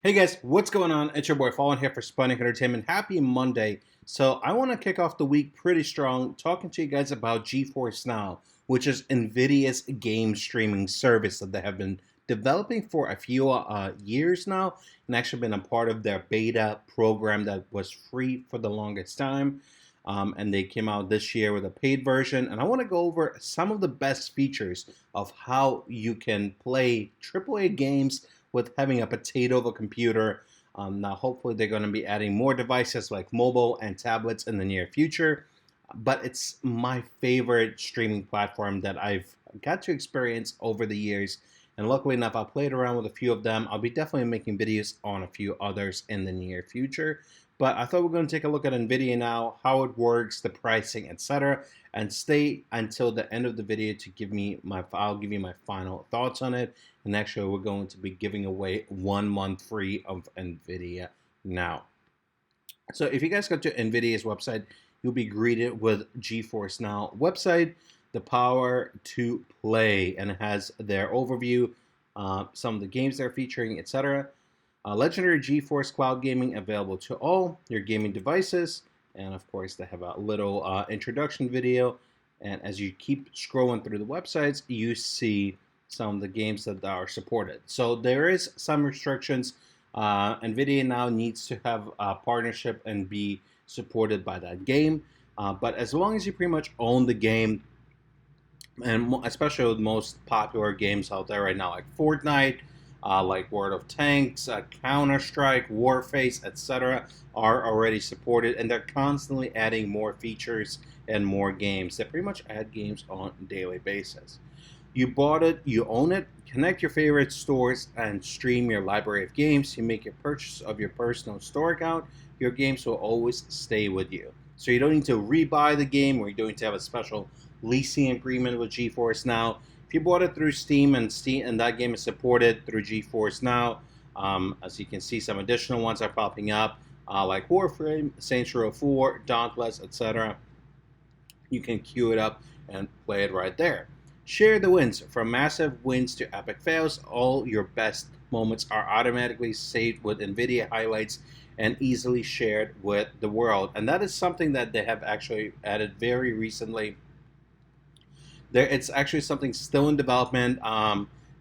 Hey guys, what's going on? It's your boy Fallen here for Sputnik Entertainment. Happy Monday. So I want to kick off the week pretty strong talking to you guys about GeForce Now, which is Nvidia's game streaming service that they have been developing for a few years now and actually been a part of their beta program that was free for the longest time. And they came out this year with a paid version. And I want to go over some of the best features of how you can play AAA games with having a potato of a computer. Now, hopefully, they're going to be adding more devices like mobile and tablets in the near future. But it's my favorite streaming platform that I've got to experience over the years. And luckily enough, I played around with a few of them. I'll be definitely making videos on a few others in the near future. But I thought we are going to take a look at Nvidia now, how it works, the pricing, etc. And stay until the end of the video to I'll give you my final thoughts on it. And actually, we're going to be giving away 1 month free of Nvidia now. So if you guys go to Nvidia's website, you'll be greeted with GeForce Now website, the power to play, and it has their overview, some of the games they're featuring, etc. Legendary GeForce Cloud Gaming available to all your gaming devices, and of course they have a little introduction video. And as you keep scrolling through the websites, you see some of the games that are supported. So there is some restrictions. Nvidia now needs to have a partnership and be supported by that game. But as long as you pretty much own the game, and especially with most popular games out there right now, like Fortnite, like World of Tanks, Counter-Strike, Warface, etc., are already supported, and they're constantly adding more features and more games. They pretty much add games on a daily basis. You bought it, you own it. Connect your favorite stores and stream your library of games. You make your purchase of your personal store account. Your games will always stay with you. So you don't need to rebuy the game, or you don't need to have a special leasing agreement with GeForce Now. If you bought it through Steam and that game is supported through GeForce Now, as you can see, some additional ones are popping up, like Warframe, Saints Row 4, Dauntless, etc. You can queue it up and play it right there. Share the wins. From massive wins to epic fails, all your best moments are automatically saved with NVIDIA highlights and easily shared with the world. And that is something that they have actually added very recently. It's actually something still in development,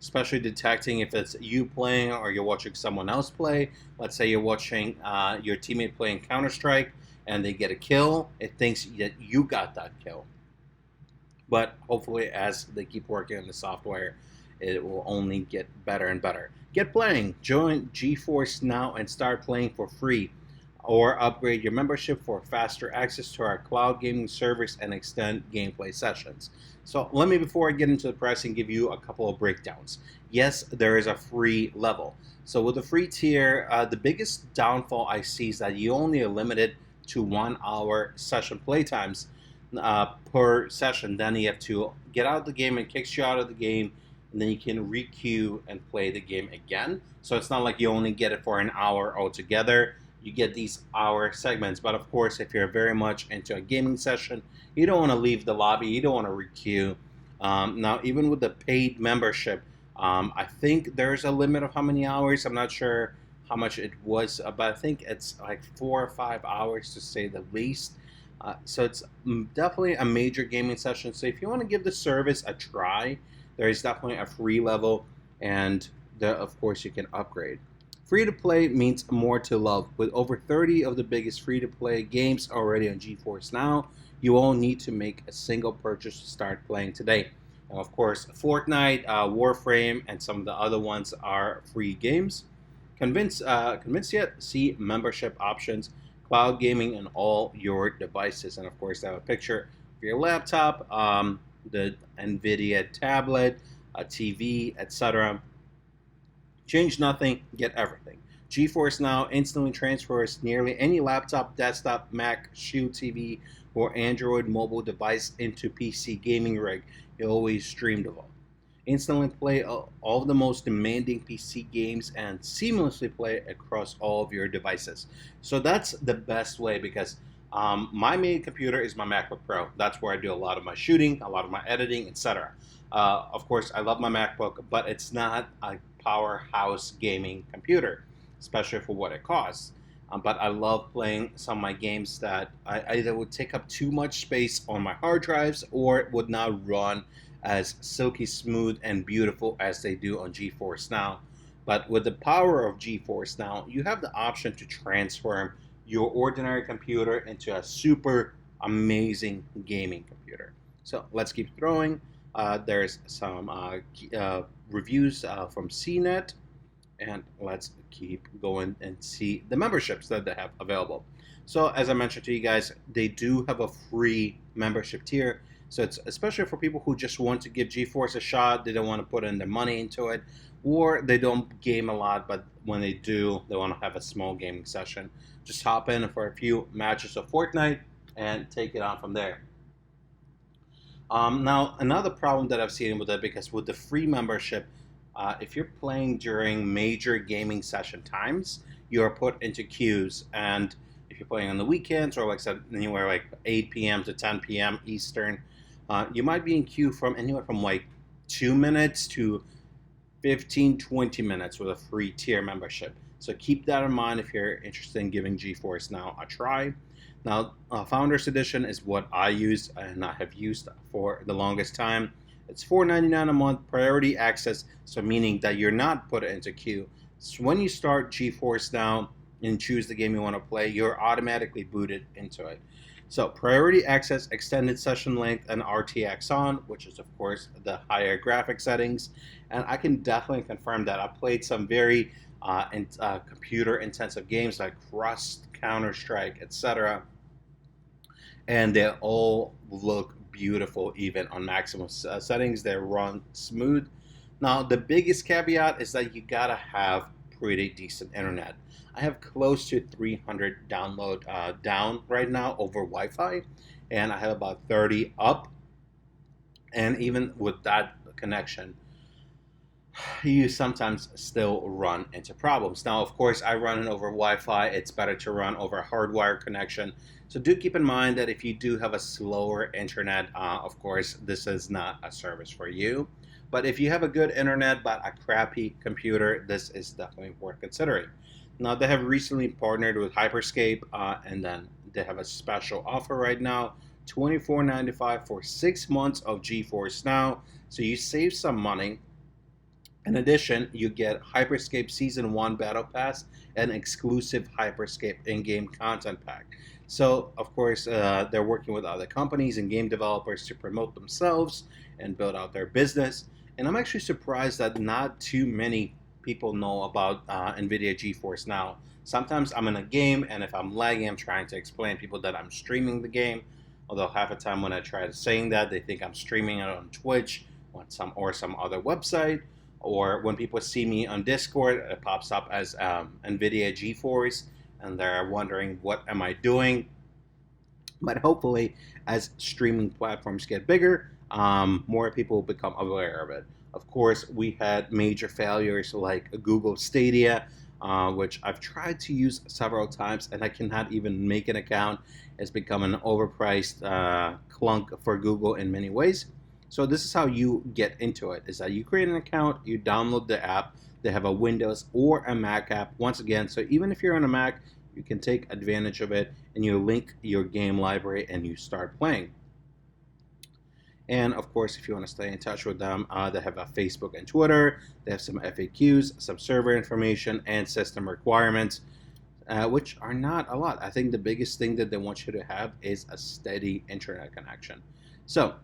especially detecting if it's you playing or you're watching someone else play. Let's say you're watching your teammate playing Counter-Strike and they get a kill. It thinks that you got that kill. But hopefully, as they keep working on the software, it will only get better and better. Get playing. Join GeForce Now and start playing for free, or upgrade your membership for faster access to our cloud gaming servers and extend gameplay sessions. So let me, before I get into the pricing, give you a couple of breakdowns. Yes, there is a free level. So with the free tier, the biggest downfall I see is that you only are limited to 1 hour session playtimes per session. Then you have to get out of the game, and kicks you out of the game, and then you can re-queue and play the game again. So it's not like you only get it for an hour altogether. You get these hour segments. But of course, if you're very much into a gaming session, you don't want to leave the lobby, you don't want to re-queue. Now, even with the paid membership, I think there's a limit of how many hours. I'm not sure how much it was, but I think it's like 4 or 5 hours to say the least. So it's definitely a major gaming session. So if you want to give the service a try, there is definitely a free level, and of course you can upgrade. Free to play means more to love. With over 30 of the biggest free to play games already on GeForce Now, you won't need to make a single purchase to start playing today. And of course, Fortnite, Warframe, and some of the other ones are free games. Convinced yet? See membership options, cloud gaming, and all your devices. And of course, they have a picture of your laptop, the Nvidia tablet, a TV, etc. Change nothing, get everything. GeForce Now instantly transfers nearly any laptop, desktop, Mac, Shield TV, or Android mobile device into PC gaming rig you always dreamed of. Instantly play all of the most demanding PC games and seamlessly play across all of your devices. So that's the best way, because my main computer is my MacBook Pro. That's where I do a lot of my shooting, a lot of my editing, etc. Of course, I love my MacBook, but it's not a powerhouse gaming computer. especially for what it costs. But I love playing some of my games that I either would take up too much space on my hard drives or it would not run as silky smooth and beautiful as they do on GeForce Now. But with the power of GeForce Now, you have the option to transform your ordinary computer into a super amazing gaming computer. So let's keep throwing. There's some reviews from CNET, and let's keep going and see the memberships that they have available. So as I mentioned to you guys, they do have a free membership tier. So it's especially for people who just want to give GeForce a shot. They don't want to put in their money into it, or they don't game a lot, but when they do, they want to have a small gaming session. Just hop in for a few matches of Fortnite and take it on from there. Now, another problem that I've seen with it, because with the free membership, if you're playing during major gaming session times, you're put into queues. And if you're playing on the weekends, or like I said, anywhere like 8 p.m. to 10 p.m. Eastern, you might be in queue from anywhere from like 2 minutes to 15, 20 minutes with a free tier membership. So keep that in mind if you're interested in giving GeForce Now a try. Now, Founders Edition is what I use and I have used for the longest time. It's $4.99 a month, priority access, so meaning that you're not put into queue. So when you start GeForce Now and choose the game you want to play, you're automatically booted into it. So priority access, extended session length, and RTX on, which is of course the higher graphic settings. And I can definitely confirm that. I played some very computer intensive games like Rust, Counter-Strike, etc. And they all look beautiful even on maximum settings. They run smooth. Now, the biggest caveat is that you gotta have pretty decent internet. I have close to 300 download down right now over Wi-Fi, and I have about 30 up. And even with that connection, you sometimes still run into problems. Now, of course, I run it over Wi-Fi. It's better to run over a hardwired connection. So do keep in mind that if you do have a slower internet, of course, this is not a service for you. But if you have a good internet but a crappy computer, this is definitely worth considering. Now, they have recently partnered with Hyperscape, and then they have a special offer right now, $24.95 for 6 months of GeForce Now. So you save some money. In addition, you get Hyperscape Season 1 Battle Pass and exclusive Hyperscape in-game content pack. So, of course, they're working with other companies and game developers to promote themselves and build out their business. And I'm actually surprised that not too many people know about Nvidia GeForce Now. Sometimes I'm in a game, and if I'm lagging, I'm trying to explain to people that I'm streaming the game. Although half the time when I try saying that, they think I'm streaming it on Twitch or some other website. Or when people see me on Discord, it pops up as Nvidia GeForce, and they're wondering what am I doing. But hopefully, as streaming platforms get bigger, more people will become aware of it. Of course, we had major failures like Google Stadia, which I've tried to use several times, and I cannot even make an account. It's become an overpriced clunk for Google in many ways. So this is how you get into it, is that you create an account, you download the app. They have a Windows or a Mac app, once again. So even if you're on a Mac, you can take advantage of it, and you link your game library and you start playing. And of course, if you want to stay in touch with them, they have a Facebook and Twitter. They have some FAQs, some server information, and system requirements, which are not a lot. I think the biggest thing that they want you to have is a steady internet connection. So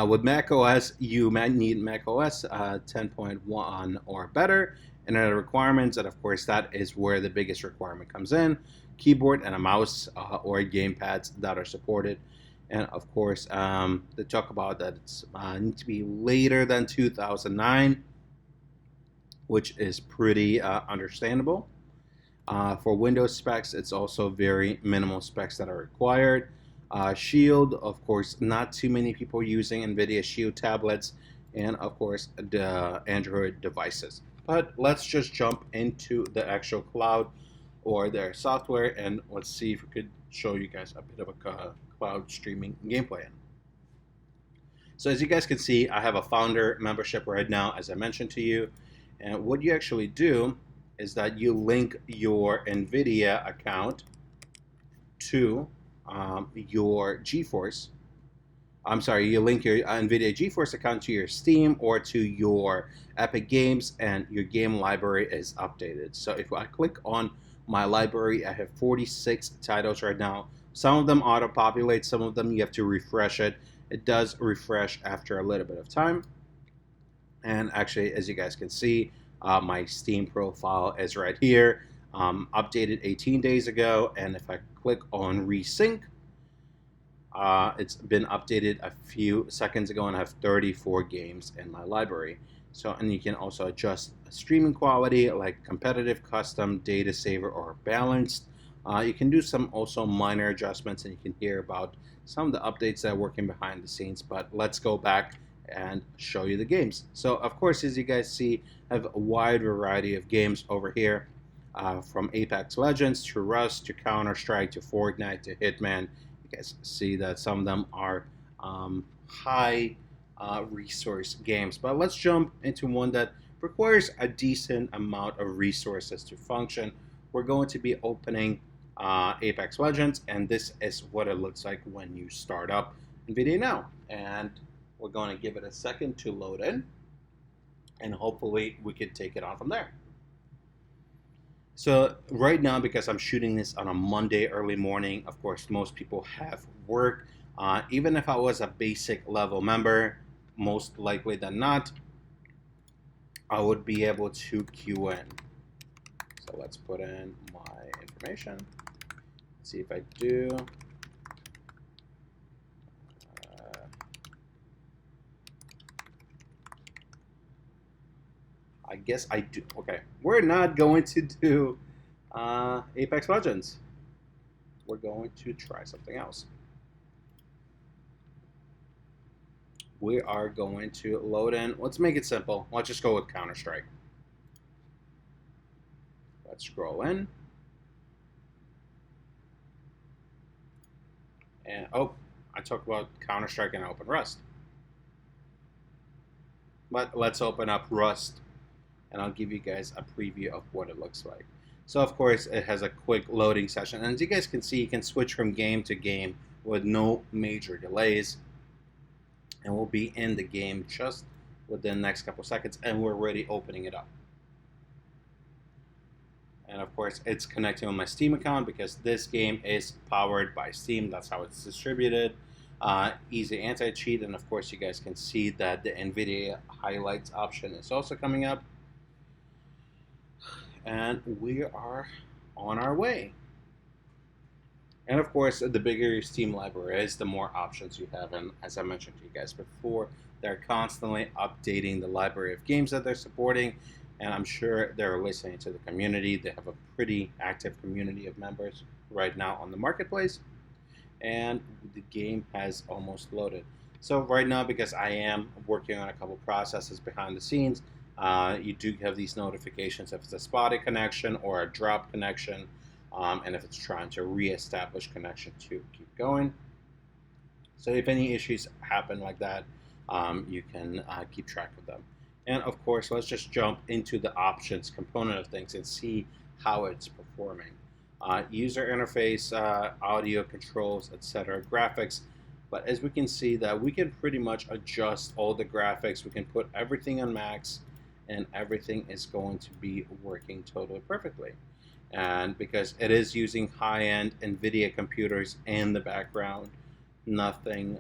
with macOS, you might need macOS 10.1 or better. Internet requirements, and of course, that is where the biggest requirement comes in. Keyboard and a mouse or gamepads that are supported. And of course, they talk about that it's need to be later than 2009, which is pretty understandable. For Windows specs, it's also very minimal specs that are required. Shield, of course, not too many people using NVIDIA Shield tablets, and of course, the Android devices. But let's just jump into the actual cloud or their software, and let's see if we could show you guys a bit of a cloud streaming game plan. So as you guys can see, I have a founder membership right now, as I mentioned to you. And what you actually do is that you link your Nvidia account to your GeForce. I'm sorry, you link your Nvidia GeForce account to your Steam or to your Epic Games, and your game library is updated. So if I click on my library, I have 46 titles right now. Some of them auto-populate, some of them you have to refresh it. It does refresh after a little bit of time. And actually, as you guys can see, my Steam profile is right here, updated 18 days ago. And if I click on resync, it's been updated a few seconds ago, and I have 34 games in my library. So, and you can also adjust streaming quality, like competitive, custom, data saver, or balanced. You can do some also minor adjustments, and you can hear about some of the updates that are working behind the scenes. But let's go back and show you the games. So, of course, as you guys see, I have a wide variety of games over here, from Apex Legends to Rust to Counter-Strike to Fortnite to Hitman. You guys see that some of them are high resource games, but let's jump into one that requires a decent amount of resources to function. We're going to be opening Apex Legends, and this is what it looks like when you start up Nvidia Now. And we're going to give it a second to load in, and hopefully we can take it on from there. So right now, because I'm shooting this on a Monday early morning, of course, most people have work. Even if I was a basic level member, most likely than not, I would be able to queue in. So let's put in my information. See if I do. I guess I do. Okay, we're not going to do Apex Legends. We're going to try something else. We are going to load in. Let's make it simple. Let's just go with Counter-Strike. Let's scroll in. And oh, I talked about Counter-Strike and open Rust. But let's open up Rust, and I'll give you guys a preview of what it looks like. So of course it has a quick loading session, and as you guys can see, you can switch from game to game with no major delays, and we'll be in the game just within the next couple seconds, and we're already opening it up. And of course it's connecting on my Steam account because this game is powered by Steam. That's how it's distributed. Easy anti-cheat, and of course you guys can see that the Nvidia highlights option is also coming up. And we are on our way. And of course, the bigger your Steam library is, the more options you have. And as I mentioned to you guys before, they're constantly updating the library of games that they're supporting. And I'm sure they're listening to the community. They have a pretty active community of members right now on the marketplace. And the game has almost loaded. So right now, because I am working on a couple processes behind the scenes, you do have these notifications if it's a spotty connection or a drop connection, and if it's trying to re-establish connection to keep going. So if any issues happen like that, you can keep track of them. And of course, let's just jump into the options component of things and see how it's performing. User interface, audio controls, etc., graphics. But as we can see that we can pretty much adjust all the graphics. We can put everything on max, and everything is going to be working totally perfectly. And because it is using high-end Nvidia computers in the background, nothing,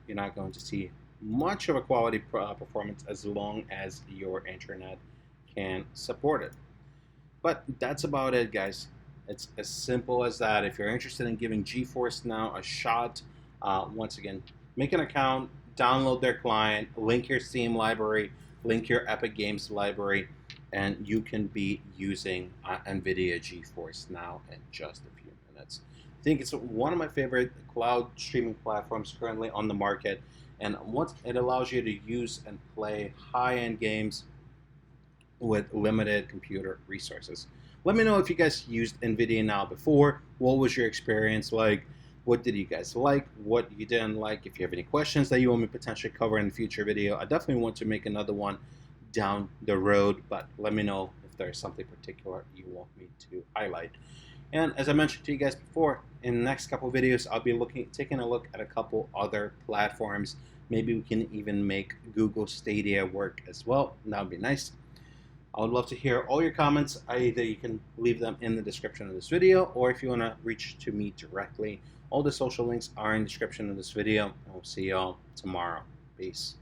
you're not going to see much of a quality performance as long as your internet can support it. But that's about it, guys. It's as simple as that. If you're interested in giving GeForce Now a shot, once again, make an account, download their client, link your Steam library, link your Epic Games library, and you can be using Nvidia GeForce Now in just a few minutes. I think it's one of my favorite cloud streaming platforms currently on the market, and once it allows you to use and play high-end games with limited computer resources. Let me know if you guys used Nvidia Now before. What was your experience like? What did you guys like? What you didn't like? If you have any questions that you want me to potentially cover in a future video, I definitely want to make another one down the road, but let me know if if there's something particular you want me to highlight. And as I mentioned to you guys before, in the next couple videos, I'll be taking a look at a couple other platforms. Maybe we can even make Google Stadia work as well. That would be nice. I would love to hear all your comments. Either you can leave them in the description of this video, or if you want to reach to me directly, all the social links are in the description of this video. And we'll see y'all tomorrow. Peace.